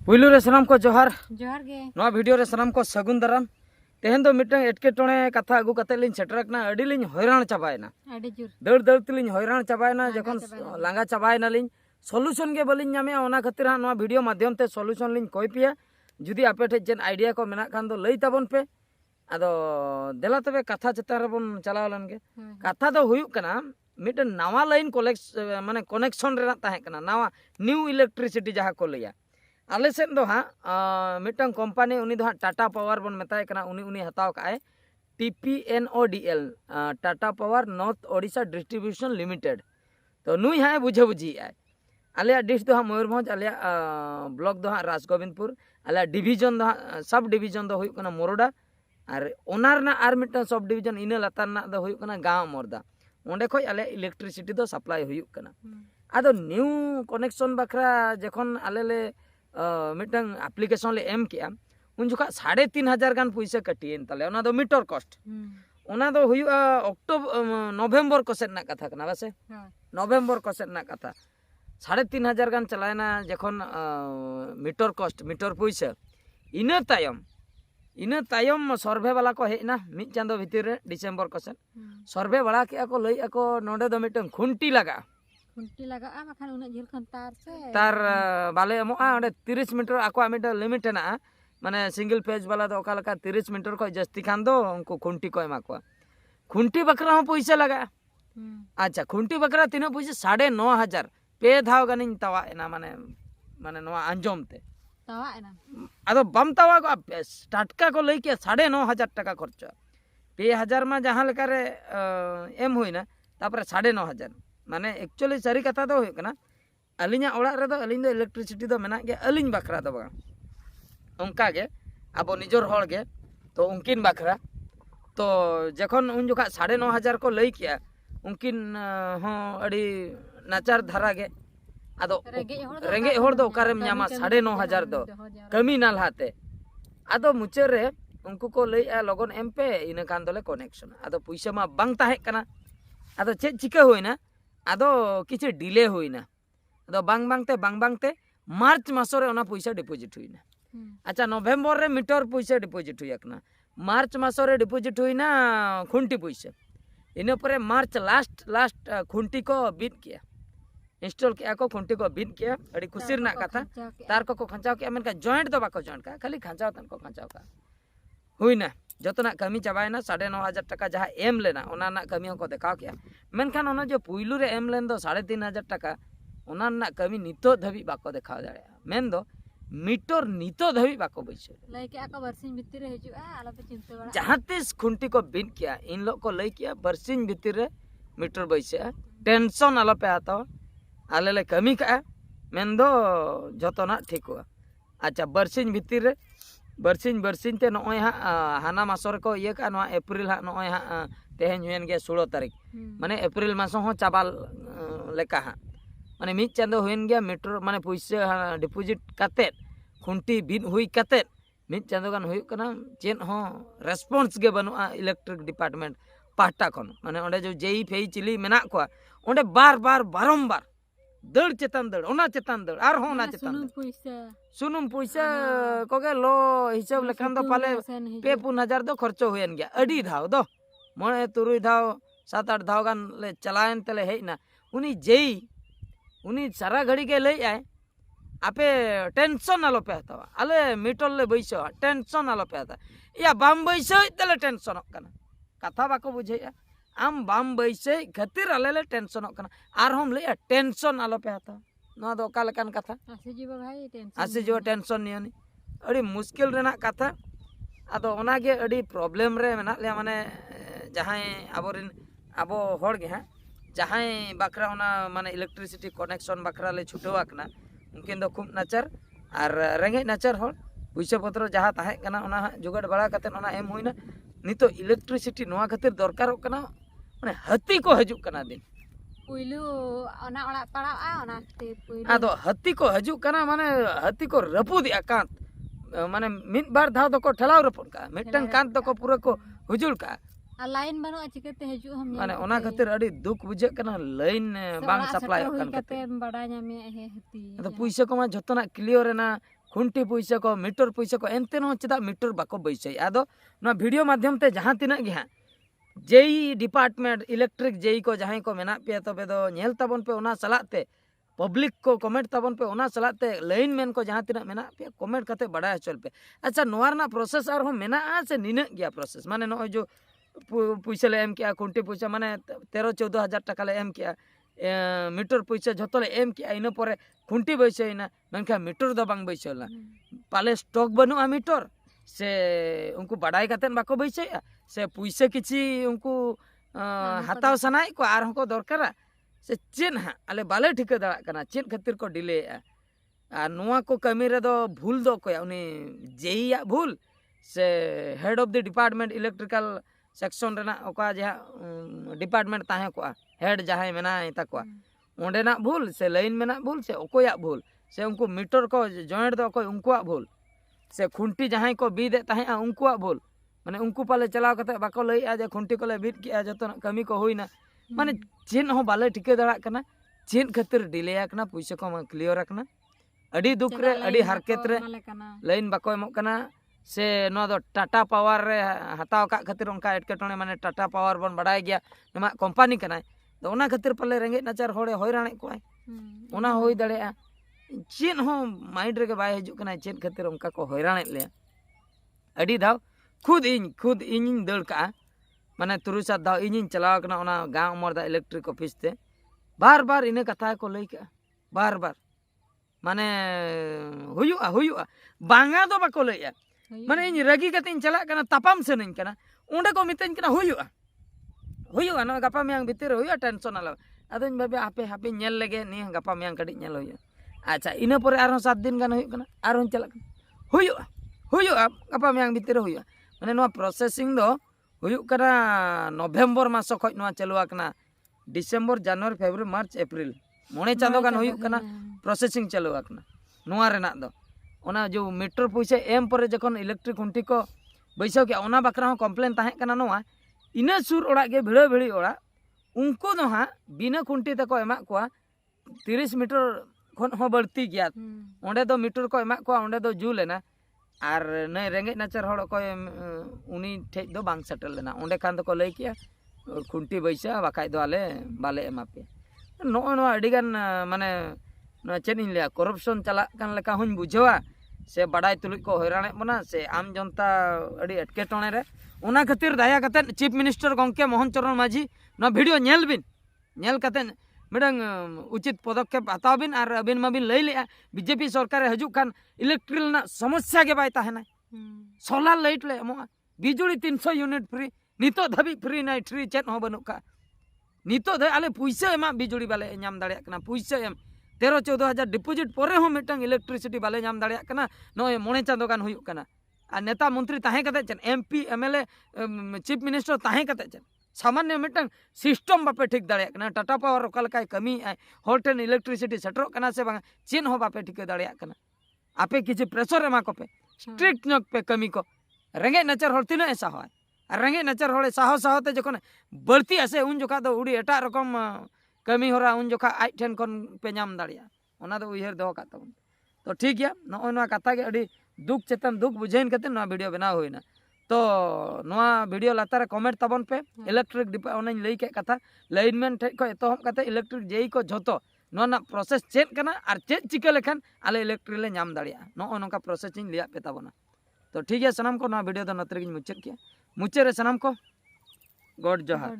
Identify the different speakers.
Speaker 1: पुलू रे सनाम को जोहार
Speaker 2: जोहार गे
Speaker 1: नवा वीडियो रे सनाम को सगुन दाराम तेहन दो मिटन एटकेटोणे कथा अगु कते लिन सेटरकना अडी लिन हैरान चाबायना
Speaker 2: अडी जुर
Speaker 1: दड़ दड़ तिलिन हैरान चाबायना जखन लांगा चाबायना लिन सॉल्यूशन गे बलिन नामे ओना खातिर नवा वीडियो माध्यम ते सॉल्यूशन लिन कोई पिया जुदी आपे ठे जेन आइडिया को मेना खान दो लई ताबन पे आदो देला तबे कथा चेतान रे बन चलाव लन गे कथा दो हुयुक कना मिटन नवा लाइन माने कनेक्शन रे ताहे कना नवा न्यू इलेक्ट्रिसिटी जहा को लैया आले सेन दो हाँ मिटन कंपनी उनी दो हाँ टाटा पावर बन मेताय कना उनी हताव काए TPNODL Tata power north Odisha distribution limited तो नुई हाँ बुझे बुझी आए आलिया डिश दो हाँ मयूरभंज आलिया ब्लॉक दो हाँ राजगोविंदपुर आलिया डिविजन दो हाँ सब डिविजन दो हुयुक कना मोरोडा और ओनार ना आर मिटन सब डिविजन इना लातार ना दो हुयुक कना गांव मोरदा ओंडे खोय आले इलेक्ट्रिसिटी दो सप्लाई हुयुक कना आदो न्यू कनेक्शन बखरा जखन आले ले मिटन एप्लीकेशन ले एम किया उन जुका 3,500 गान पैसा कटियन तले ओना दो मीटर कॉस्ट ओना दो हुयु अक्टोबर नवंबर कोसेट ना कथा कना बासे नवंबर कोसेट ना कथा 3,500 गान चलायना जखन मीटर कॉस्ट मीटर पैसा इना तायम सर्वे वाला को हेना मिद चांदो भितर रे डिसेंबर कोसेट सर्वे वाला के को लई को नोडे दो मिटन खुंटी लगा
Speaker 2: माखान उना झिल खन तार से
Speaker 1: तार बाले एमोआ ओंडे 30 मीटर आको मीटर लिमिट ना माने सिंगल फेज वाला दो ओका 30 मीटर को जस्ती खान दो उनको खुंटी को एमा को खुंटी बकरा हो पैसा लगा अच्छा खुंटी बकरा तीनो पैसा 9,500 पे धाव गनिन तवा एना माने नवा अंजम ते
Speaker 2: तवा एना
Speaker 1: आदो बम तवा को टाटका को लई के 9,500 टाका खर्च 2,000 मा जहां लेका रे एम होइना तापर 9,500 माने एक्चुअली सारी कथा दो होना अलिना ओड़ा रे दो अलिन दो इलेक्ट्रिसिटी दो मेना गे अलिन बखरा दो बा उनका गे अब निजोर हड़ गे तो उनकिन बखरा तो जखन उन जोखा 9,500 को लई किया उनकिन हो अड़ी नाचार धारा गे आदो रेंगे हड़ दो ओकारेम न्यामा 9,500 दो कमी ना लहाते आदो मुचे रे उनको को लई लगन एम पे इन कान दोले कनेक्शन आदो पैसा मा बांग ताहे कना आदो चे चिका होइना आदो किसी डिले होइना आदो बांगते मार्च मासरे ओना पैसा डिपोजिट होइना अच्छा नवंबर रे मीटर पैसा डिपोजिट होइकना मार्च मासरे डिपोजिट होइना खुंटी पैसा इन परे मार्च लास्ट खुंटी को बिन किया इंस्टॉल किया को खुंटी को बिन किया अड़ी खुशी ना कथा तार को खंचाव किया मेनका जॉइंट दो बाको जॉइंट का खाली खंचाव तन को खंचाव का हुइना जतना कमी चाबायना 9,500 टाका जहाँ एम लेना ओना ना कमी को देखाव किया मेनखान ओना जो पुइलू रे एम लेन दो 3,500 टाका ओना ना कमी नितो धबी बाको देखाव दाड़े मेन दो मीटर नितो धबी बाको बैसे
Speaker 2: लई के आको बरसिन भितर रे हिजुआ आला पे चिंता बड़ा
Speaker 1: जहाँ तीस खुंटी को बिन किया इन लोग को लई किया बरसिन भितर रे मीटर बैसे टेंशन आलो पे आता आले ले कमी का मेन दो जतना ठीक हुआ अच्छा बरसिन भितर रे बरसिन ते नय हाना मासर को ये का नवा अप्रैल हा नय हा तेहेन हुएन गे 16 तारीख माने अप्रैल मास हो चाबाल लेका हा माने मिद चांदो हुएन गे मीटर माने पैसा डिपोजिट काते खुंटी बिन हुई काते मिद चांदो गान हुई कना चेन हो रेस्पॉन्स गे बनुआ इलेक्ट्रिक डिपार्टमेंट पाटा खन माने ओंडे जो जेई फेई चिली मेना को ओंडे बारंबार दड़ चेतन दड़ ओना चेतन दड़ आर हो ना चेतन सुनुम पैसा कोगे लो हिसाब लेखान दो पाले 5,000 दो खर्चो हुएन गया अडी धाव दो मणे तुरुई धाव 7-8 धाव गान ले चलायन तले हेना उनी सारा घड़ी के लई आए आपे टेंशन आलो पे हतावा आले मीटर ले बैसो टेंशन आलो पे हता या बाम बैसो तले टेंशन कना कथा बाको बुझेया आम बाम बैसे खातिर आले ले टेंशन कना आर हम ले टेंशन आलो पे हता ना दो का लेकान कथा आसे जो टेंशन नियनी अड़ी मुश्किल रेना कथा आदो ओना गे अड़ी प्रॉब्लम रे मेना ले माने जहां आबोरिन आबो होड़ गे हां जहां बकरा ओना माने इलेक्ट्रिसिटी कनेक्शन बकरा ले छुटवाकना उनकिन दो खूब नाचर और रेंगे नाचर होड़ पैसा पत्र जहां ताहे कना ओना जुगाड़ बड़ा कते ओना एम होइना नितो इलेक्ट्रिसिटी नोआ खातिर दरकार कना माने हाथी को हजु कना दिन
Speaker 2: पुइलू ओना ओड़ा पड़ाआ ओना ते पुइलू
Speaker 1: आदो हाथी को हजु कना माने हाथी को रपुद एकांत माने मिद बार धाव दो को ठलाव रपुन का मिटन कांत दो को पूरा को हुजुल का
Speaker 2: आ लाइन बनो चिकते हजु हम
Speaker 1: माने ओना खातिर अड़ी दुख बुझे कना लाइन बांग सप्लाई कन
Speaker 2: कते बड़ा न्यामे हे हती
Speaker 1: तो पैसा को मा जतना क्लियर ना खुंटी पैसा को मीटर पैसा को एनते चेदा मीटर बाको बैसे आदो ना वीडियो माध्यम ते जहाँ तीना गे हाँ जेई डिपार्टमेंट इलेक्ट्रिक जेई को जहाँ को मेना पे तबे दो नेल ताबन पे ओना सलाते पब्लिक को कमेंट ताबन पे ओना सलाते लाइन मैन को जहाँ तीना मेना पे कमेंट करते बड़ा चल पे अच्छा नोआरना प्रोसेस और हम मेना से निना गया प्रोसेस माने नो जो पैसा ले एम किया खुंटी पैसा माने 13-14 हज़ार टका ले एम किया मीटर पैसा जो ले एम किया इन पर खुंटी बैसेना मेनखा मीटर दो बांग बैसेला पाले स्टॉक बनुआ मीटर से उनको बड़ाई कतेन बाको बैसेया से पैसा किसी उनको हताव सनाई को आर को दरकारा से चेन हाँ आले बाले ठिका दाड़ा कना चेन खातिर को डिले आ नोआ को कमी रे दो भूल दो कोया उनी जेईया भूल से head of the department electrical section रेना ओका जहाँ डिपार्टमेंट ताहे को हेड जहाँ मेना ताको ओंडेना भूल से लाइन मेना भूल से ओकोया भूल से उनको मीटर को जॉइंट दो कोई उनको भूल से खुंटी जहाँ को बीदे ताहे उनको भूल माने उनको पाले चलाव कते बाको लई जे खुंटी को ले बीद किया जतो कमी को होइना माने चेन हो बाले ठिके दड़ा कना चेन खातिर डिले आकना पैसा को क्लियर आकना अडी दुख रे अडी हरकत रे लाइन बाको एमो कना से नो दो टाटा पावर रे हताव का खातिर उनका एटकेटोने माने टाटा पावर बन बढ़ाई गया नमा कंपनी कना तो ओना खातिर पाले रेंगे नाचार होड़े होइराणे कोय ओना होई दड़ेया चेन हो माइंड रे के बाय हिजु कना चेन खातिर उनका को होइराणे ले अडी धाव खुद इन दड़ का माने 3-7 धाव इन चलाव कना ओना गांव मरदा इलेक्ट्रिक ऑफिस ते बार बार इने कथा को लई का बार बार माने हुयुआ बांगा दो बाको लईया माने इन रगी कते चला कना तापाम सेनन कना ओंडे को मितन कना हुयुआ ना गपा मियांग भीतर हुयुआ टेंशन आलो अदन भाबे हापे नेल लेगे नि गपा मियांग कडी नेल हुयुआ अच्छा इना परे आरो 7 दिन गान हुयुआ कना आरो चला हुयुआ गपा मियांग भीतर हुयुआ माने नो प्रोसेसिंग दो हुयुआ कना नवंबर मास खoj नो चलुआ कना डिसेंबर जनवरी फरवरी मार्च अप्रैल मोने चांदो गान हुयुआ कना प्रोसेसिंग चलुआ कना नोआ रेना दो ओना जो मीटर पैसा एम पर जखन इलेक्ट्रिक खुंटी को बैसाव के ओना बकरा हो कंप्लेन ताहे कना नोआ इना सुर ओड़ा के भिड़ा भिड़ी ओड़ा उनको दो हाँ बिना खुंटी तक एमा को 30 मीटर खन हो बढ़ती गया ओंडे दो मीटर को एमा को ओंडे दो जुलेना आर नै रेंगे नाचार हड़ को उनी ठेज दो बांग सेटल लेना ओंडे खान को लई किया खुंटी बैसा बाकाय दो आले बाले एमा पे नो अडिगान माने चेन इन लिया करप्शन चला कान लेका हुन बुझवा से बड़ाई तुलुज को हैराने बना से आम जनता अड़ी एटकेटोणे रे ओना खातिर दाया कते चीफ मिनिस्टर गंके मोहन चरण माझी ना वीडियो नेल बिन नेल कते मिडंग उचित पदक्षेप हताव बिन आर अबिन माबिन लई ले बीजेपी सरकार हजू खान इलेक्ट्रिकल ना समस्या के बाय ताहेना सोलार लाइट ले एमो बिजुली 300 यूनिट फ्री नितो धाबी फ्री नाइट फ्री चेत हो बनु का नितो द आले पैसा एमा बिजुली बाले नाम दाड़िया कना पैसा एम 13-14 हज़ार डिपोजिट परे हो मिटंग इलेक्ट्रिसिटी बाले नाम दाड़िया कना नोय मोने चांदो गान हुयुक कना आ नेता मंत्री ताहे कते चेन एमपी एमएलए चीफ मिनिस्टर ताहे कते चेन सामान्य मिटंग सिस्टम बापे ठीक दाड़िया कना टाटा पावर ओकालकाय कमी आय होल्टेन इलेक्ट्रिसिटी सेटरो कना से बांग चेन हो बापे ठीक दाड़िया कना आपे किछि प्रेशर एमा को पे स्ट्रिक्ट नक पे कमी को रेंगे नचर होड़ तिना ऐसा होय रेंगे नचर होड़े साहो साहोते जखन बढ़ती आसे उन जोखा दो उड़ी एटा रकम कमी होरा उन जोखा आई ठेन कोन पे नाम दाड़िया ओना दो उयहर दो का तबन तो ठीक गया नोय नोआ कथा के अडी दुख चेतन दुख बुझेन कते नोआ वीडियो बनाव होइना तो नोआ वीडियो लातार कमेंट तबन पे इलेक्ट्रिक डिपा ओनाñ लई के कथा लाइनमैन ठे को एतो हम कते इलेक्ट्रिक जेई को झोतो नोआ ना प्रोसेस चेक कना आर चेक चिका लेखान आले इलेक्ट्रिक ले नाम दाड़िया नो नोका प्रोसेसिंग लिया पे तबना तो ठीक है सनम को नोआ वीडियो दो नतरे गिन मुचेत किया मुचे रे सनम को गॉड जोहार।